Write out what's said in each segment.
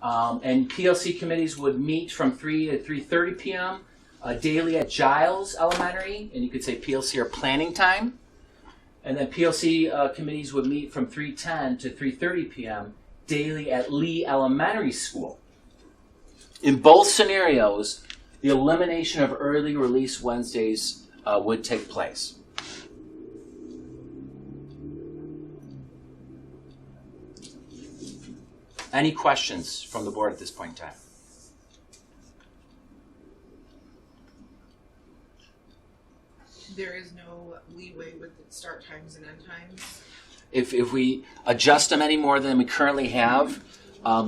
And PLC committees would meet from 3 to 3:30 p.m. Daily at Giles Elementary, and you could say PLC or planning time. And then PLC committees would meet from 3:10 to 3:30 p.m. daily at Lee Elementary School. In both scenarios, the elimination of early release Wednesdays would take place. Any questions from the board at this point in time? There is no leeway with the start times and end times? If we adjust them any more than we currently have,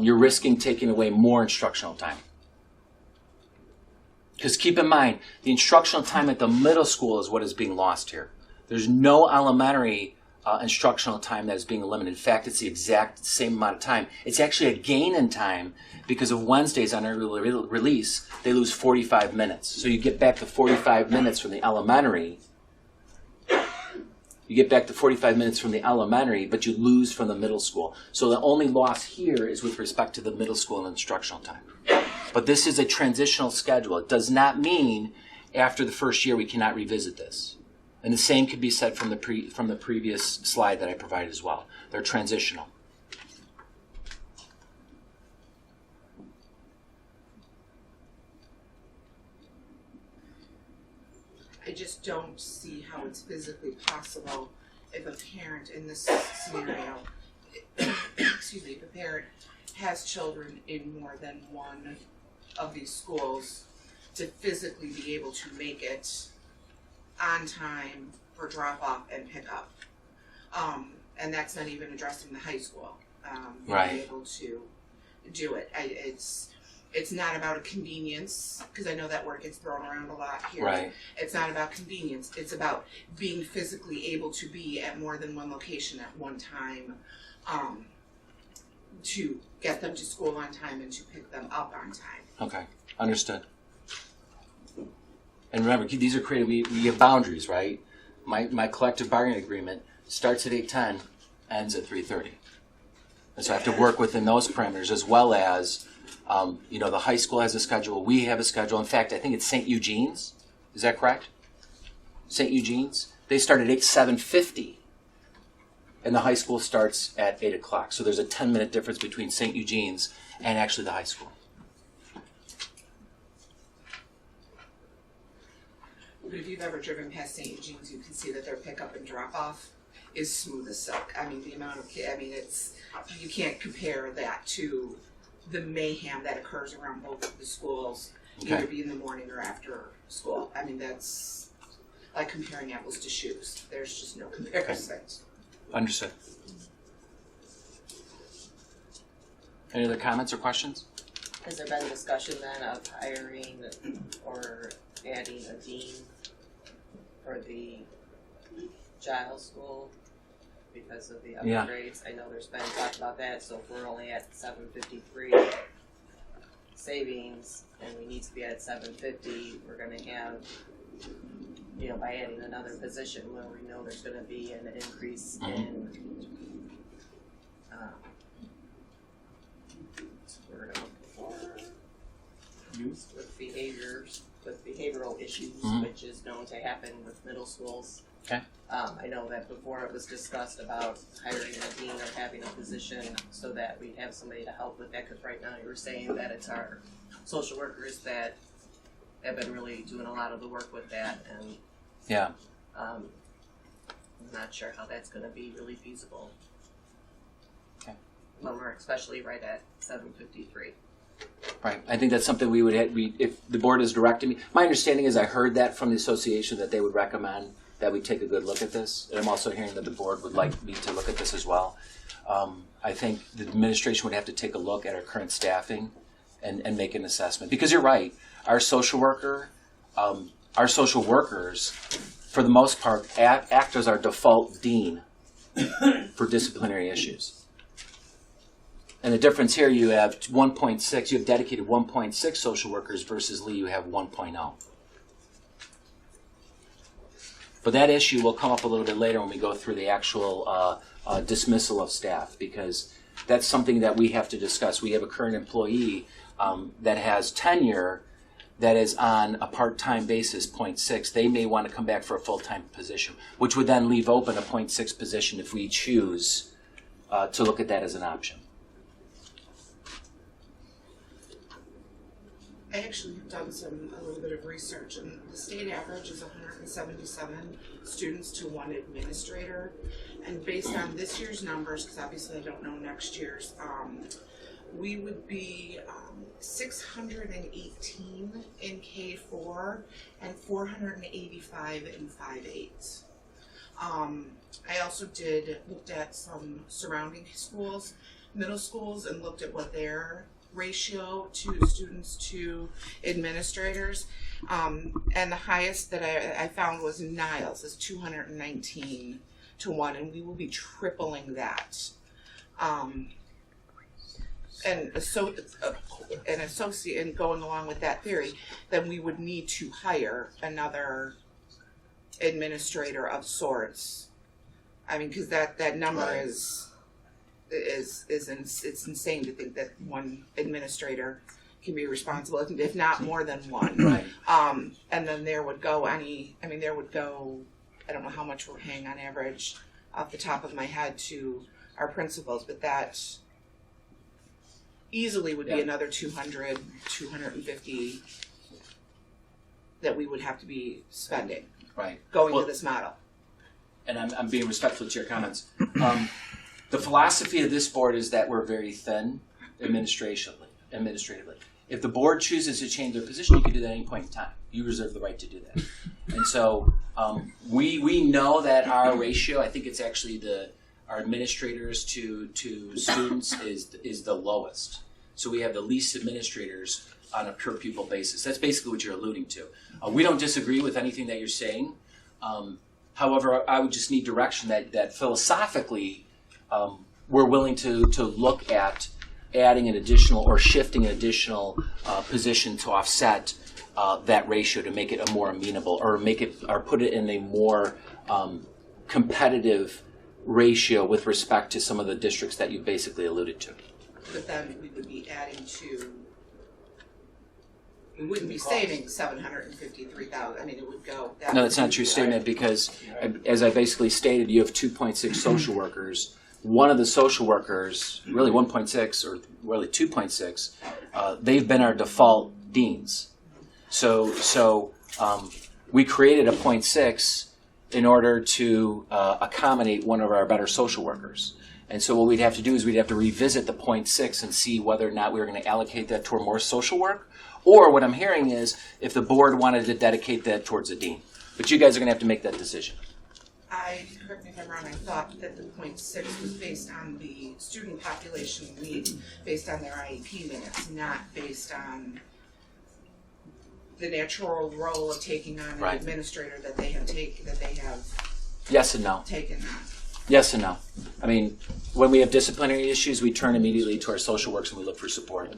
you're risking taking away more instructional time. Because keep in mind, the instructional time at the middle school is what is being lost here. There's no elementary instructional time that is being eliminated. In fact, it's the exact same amount of time. It's actually a gain in time because of Wednesdays on early release, they lose 45 minutes. So you get back to 45 minutes from the elementary. You get back to 45 minutes from the elementary, but you lose from the middle school. So the only loss here is with respect to the middle school instructional time. But this is a transitional schedule. It does not mean after the first year we cannot revisit this. And the same could be said from the previous slide that I provided as well. They're transitional. I just don't see how it's physically possible if a parent in this scenario, excuse me, if a parent has children in more than one of these schools to physically be able to make it on time for drop off and pick up. And that's not even addressing the high school. Right. Being able to do it. It's not about a convenience, because I know that word gets thrown around a lot here. Right. It's not about convenience. It's about being physically able to be at more than one location at one time, to get them to school on time and to pick them up on time. Okay, understood. And remember, these are created, we have boundaries, right? My collective bargaining agreement starts at 8:10, ends at 3:30. And so I have to work within those parameters, as well as, the high school has a schedule, we have a schedule. In fact, I think it's St. Eugene's. Is that correct? St. Eugene's? They start at 7:50, and the high school starts at 8 o'clock. So there's a 10-minute difference between St. Eugene's and actually the high school. But if you've ever driven past St. Eugene's, you can see that their pickup and drop off is smooth as silk. I mean, the amount of you can't compare that to the mayhem that occurs around both of the schools, either be in the morning or after school. I mean, that's like comparing apples to shoes. There's just no comparison. Okay. Understood. Any other comments or questions? Has there been discussion then of hiring or adding a dean for the Giles School because of the upgrades? I know there's been talk about that, so if we're only at 753 savings and we need to be at 750, we're going to have, by adding another position where we know there's going to be an increase in we're going to look for youth with behavioral issues, which is known to happen with middle schools. Okay. I know that before it was discussed about hiring a dean or having a position so that we'd have somebody to help with that, because right now you were saying that it's our social workers that have been really doing a lot of the work with that, and I'm not sure how that's going to be really feasible. Okay. When we're especially right at 753. Right. I think that's something we would have, if the board is directing me. My understanding is I heard that from the association that they would recommend that we take a good look at this. And I'm also hearing that the board would like me to look at this as well. I think the administration would have to take a look at our current staffing and make an assessment. Because you're right, our social workers, for the most part, act as our default dean for disciplinary issues. And the difference here, you have 1.6, you have dedicated 1.6 social workers versus Lee, you have 1.0. But that issue will come up a little bit later when we go through the actual dismissal of staff, because that's something that we have to discuss. We have a current employee that has tenure that is on a part-time basis, 0.6. They may want to come back for a full-time position, which would then leave open a 0.6 position if we choose to look at that as an option. I actually have done a little bit of research, and the state average is 177 students to one administrator. And based on this year's numbers, because obviously I don't know next year's, we would be 618 in K4 and 485 in 5/8. I also looked at some surrounding schools, middle schools, and looked at what their ratio to students to administrators, and the highest that I found was Niles, is 219 to 1, and we will be tripling that. And going along with that theory, then we would need to hire another administrator of sorts. I mean, because that number Right. it's insane to think that one administrator can be responsible, if not more than one. Right. And then there would go, I don't know how much we're paying on average off the top of my head to our principals, but that easily would be another 200, 250 that we would have to be spending Right. going Well, to this model. and I'm being respectful to your comments. The philosophy of this board is that we're very thin administratively. If the board chooses to change their position, you can do that at any point in time. You reserve the right to do that. And so we know that our ratio, I think it's actually our administrators to students is the lowest. So we have the least administrators on a per pupil basis. That's basically what you're alluding to. We don't disagree with anything that you're saying. However, I would just need direction that philosophically we're willing to look at adding an additional or shifting an additional position to offset that ratio to make it a more amenable or put it in a more competitive ratio with respect to some of the districts that you basically alluded to. But then we would be adding we wouldn't be saving 753,000. I mean, it would go. No, that's not a true statement because, as I basically stated, you have 2.6 social workers. One of the social workers, really 1.6 or really 2.6, they've been our default deans. So we created a 0.6 in order to accommodate one of our better social workers. And so what we'd have to do is we'd have to revisit the 0.6 and see whether or not we were going to allocate that toward more social work. Or what I'm hearing is if the board wanted to dedicate that towards a dean. But you guys are going to have to make that decision. Correct me if I'm wrong, I thought that the 0.6 was based on the student population need, based on their IEP minutes, not based on the natural role of taking on an administrator that they have Yes and no. taken on. Yes and no. I mean, when we have disciplinary issues, we turn immediately to our social works and we look for support.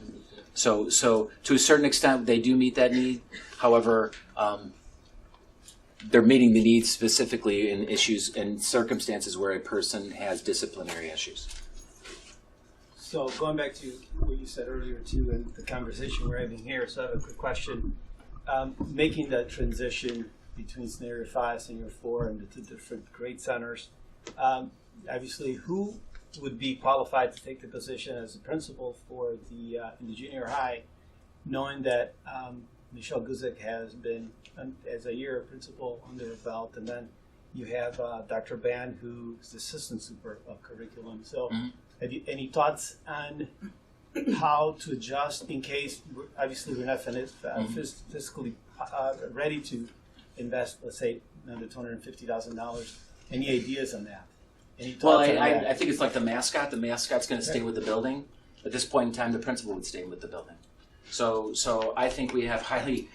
So to a certain extent, they do meet that need. However, they're meeting the needs specifically in issues and circumstances where a person has disciplinary issues. So going back to what you said earlier too, and the conversation we're having here, so I have a quick question. Making that transition between scenario 5, scenario 4, and the two different grade centers, obviously who would be qualified to take the position as a principal for the in the junior high, knowing that Michelle Guzik has been as a year principal under her belt, and then you have Dr. Ban, who's the assistant super of curriculum. So have you any thoughts on how to adjust in case, obviously we're not fiscally ready to invest, let's say, another $250,000. Any ideas on that? Any thoughts Well, on that? I think it's like the mascot. The mascot's going to stay with the building. At this point in time, the principal would stay with the building. So I think we have highly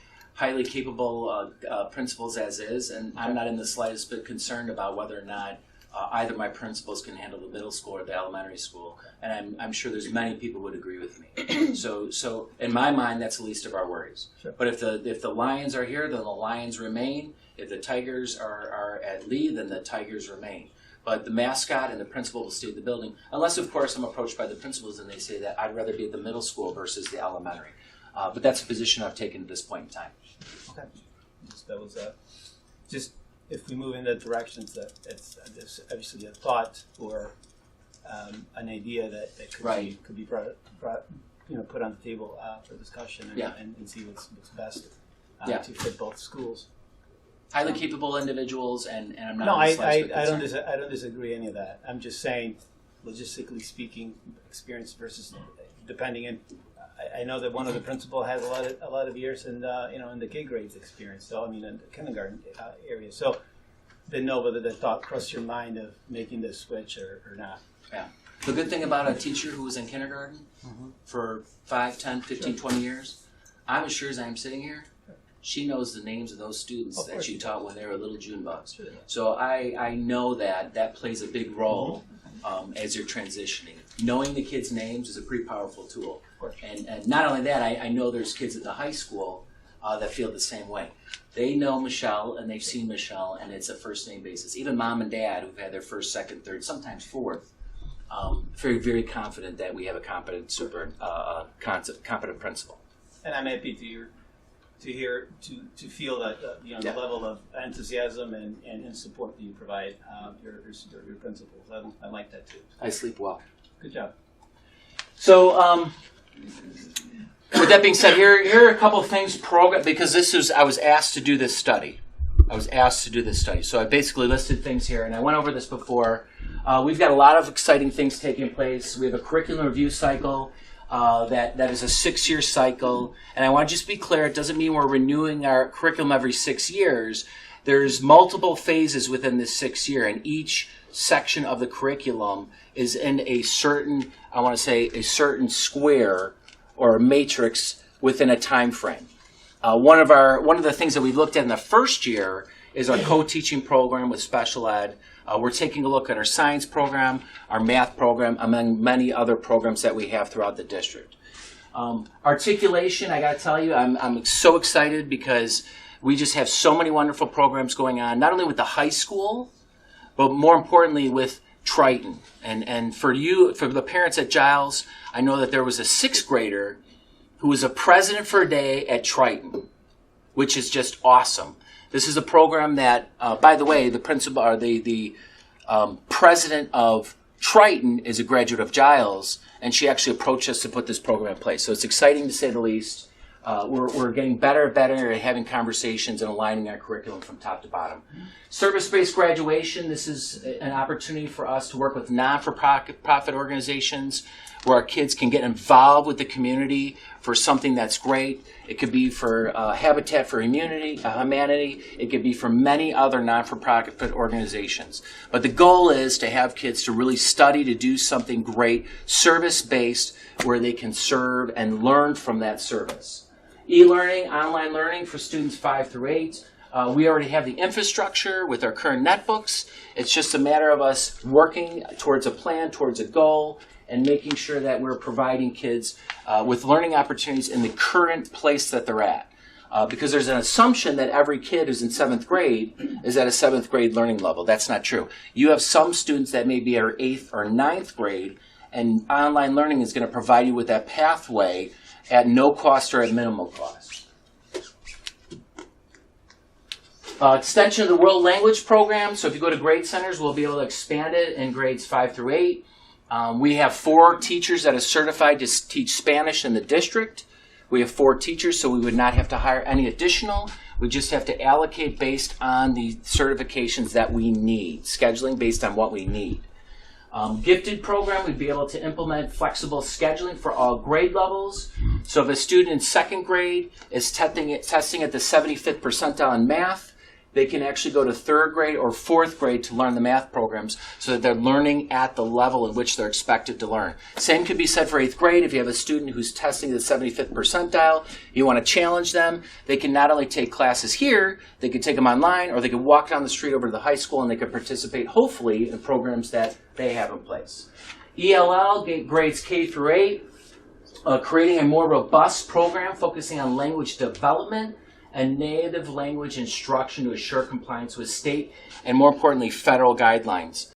capable principals as is, and I'm not in the slightest bit concerned about whether or not either my principals can handle the middle school or the elementary school. And I'm sure there's many people who would agree with me. So in my mind, that's the least of our worries. Sure. But if the Lions are here, then the Lions remain. If the Tigers are at Lee, then the Tigers remain. but the mascot and the principal will stay in the building, unless, of course, I'm approached by the principals and they say that I'd rather be at the middle school versus the elementary. But that's a position I've taken at this point in time. Okay. That was just if we move in that direction, it's obviously a thought or an idea that could be brought put on the table for discussion and see what's best to fit both schools. Highly capable individuals, and I'm not. No, I don't disagree any of that. I'm just saying, logistically speaking, experience versus depending in. I know that one of the principal has a lot of years in in the K grades experience. So I mean in the kindergarten area. So didn't know whether the thought crossed your mind of making this switch or not. Yeah. The good thing about a teacher who was in kindergarten for 5, 10, 15, 20 years, I'm as sure as I'm sitting here, she knows the names of those students that she taught when they were little June bugs. Sure. So I know that plays a big role as you're transitioning. Knowing the kids' names is a pretty powerful tool. And not only that, I know there's kids at the high school that feel the same way. They know Michelle and they've seen Michelle, and it's a first name basis. Even mom and dad who've had their first, second, third, sometimes fourth, very, very confident that we have a competent competent principal. And I'm happy to feel that the level of enthusiasm and support that you provide your principals. I like that too. I sleep well. Good job. So, with that being said, here are a couple of things because I was asked to do this study. So I basically listed things here, and I went over this before. We've got a lot of exciting things taking place. We have a curriculum review cycle that is a 6-year cycle. And I want to just be clear, it doesn't mean we're renewing our curriculum every 6 years. There's multiple phases within this 6 year, and each section of the curriculum is in a certain square or a matrix within a time frame. One of the things that we looked at in the first year is our co-teaching program with special ed. We're taking a look at our science program, our math program, among many other programs that we have throughout the district. Articulation, I got to tell you, I'm so excited because we just have so many wonderful programs going on, not only with the high school, but more importantly with Triton. And for the parents at Giles, I know that there was a 6th grader who was a president for a day at Triton, which is just awesome. This is a program that, by the way, the principal or the president of Triton is a graduate of Giles, and she actually approached us to put this program in place. So it's exciting to say the least. We're getting better and better at having conversations and aligning our curriculum from top to bottom. Service-based graduation, this is an opportunity for us to work with non-for-profit organizations where our kids can get involved with the community for something that's great. It could be for Habitat for Humanity. It could be for many other non-for-profit organizations. But the goal is to have kids to really study to do something great, service-based, where they can serve and learn from that service. E-learning, online learning for students 5 through 8. We already have the infrastructure with our current netbooks. It's just a matter of us working towards a plan, towards a goal, and making sure that we're providing kids with learning opportunities in the current place that they're at. Because there's an assumption that every kid who's in 7th grade is at a 7th grade learning level. That's not true. You have some students that may be at 8th or 9th grade, and online learning is going to provide you with that pathway at no cost or at minimal cost. Extension of the World Language Program. So if you go to Grade Centers, we'll be able to expand it in grades 5 through 8. We have 4 teachers that are certified to teach Spanish in the district. We have 4 teachers, so we would not have to hire any additional. We just have to allocate based on the certifications that we need, scheduling based on what we need. Gifted program, we'd be able to implement flexible scheduling for all grade levels. So if a student in 2nd grade is testing at the 75th percentile in math, they can actually go to 3rd grade or 4th grade to learn the math programs so that they're learning at the level in which they're expected to learn. Same could be said for 8th grade. If you have a student who's testing the 75th percentile, you want to challenge them, they can not only take classes here, they can take them online, or they can walk down the street over to the high school and they can participate, hopefully, in programs that they have in place. ELL, grades K through 8, creating a more robust program focusing on language development and native language instruction to assure compliance with state and, more importantly, federal guidelines.